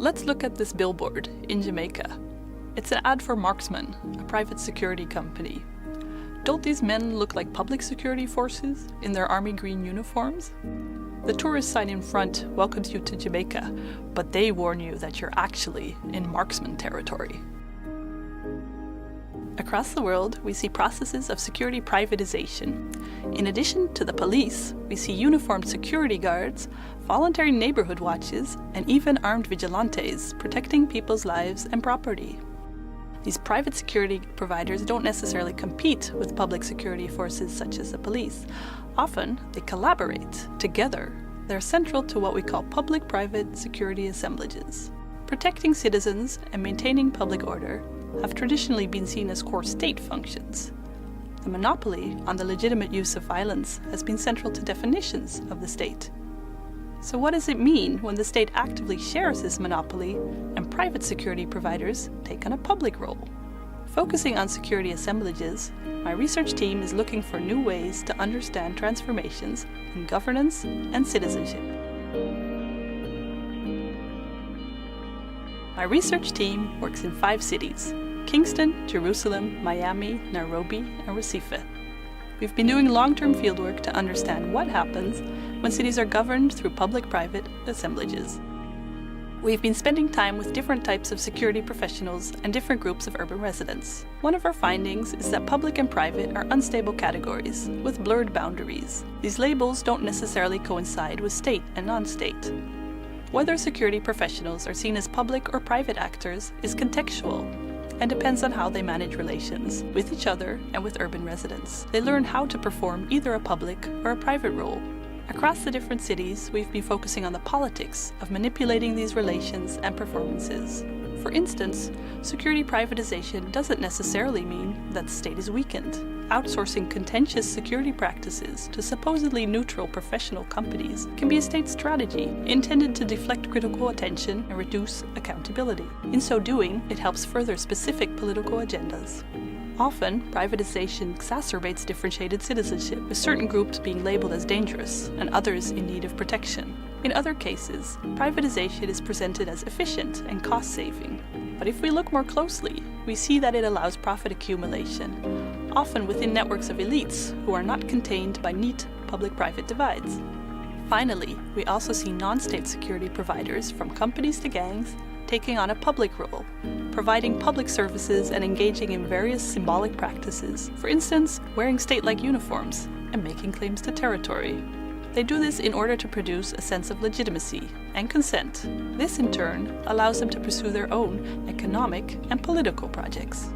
Let's look at this billboard in Jamaica. It's an ad for Marksman, a private security company. Don't these men look like public security forces in their army green uniforms? The tourist sign in front welcomes you to Jamaica, but they warn you that you're actually in Marksman territory. Across the world, we see processes of security privatization. In addition to the police, we see uniformed security guards, voluntary neighborhood watches, and even armed vigilantes protecting people's lives and property. These private security providers don't necessarily compete with public security forces such as the police. Often, they collaborate together. They're central to what we call public-private security assemblages. Protecting citizens and maintaining public order have traditionally been seen as core state functions. The monopoly on the legitimate use of violence has been central to definitions of the state. So what does it mean when the state actively shares this monopoly and private security providers take on a public role? Focusing on security assemblages, my research team is looking for new ways to understand transformations in governance and citizenship. My research team works in 5 cities: Kingston, Jerusalem, Miami, Nairobi, and Recife. We've been doing long-term fieldwork to understand what happens when cities are governed through public-private assemblages. We've been spending time with different types of security professionals and different groups of urban residents. One of our findings is that public and private are unstable categories with blurred boundaries. These labels don't necessarily coincide with state and non-state. Whether security professionals are seen as public or private actors is contextual and depends on how they manage relations with each other and with urban residents. They learn how to perform either a public or a private role. Across the different cities, we've been focusing on the politics of manipulating these relations and performances. For instance, security privatization doesn't necessarily mean that the state is weakened. Outsourcing contentious security practices to supposedly neutral professional companies can be a state strategy intended to deflect critical attention and reduce accountability. In so doing, it helps further specific political agendas. Often, privatization exacerbates differentiated citizenship, with certain groups being labeled as dangerous and others in need of protection. In other cases, privatization is presented as efficient and cost-saving. But if we look more closely, we see that it allows profit accumulation, often within networks of elites who are not contained by neat public-private divides. Finally, we also see non-state security providers, from companies to gangs, taking on a public role, providing public services and engaging in various symbolic practices, for instance, wearing state-like uniforms and making claims to territory. They do this in order to produce a sense of legitimacy and consent. This, in turn, allows them to pursue their own economic and political projects.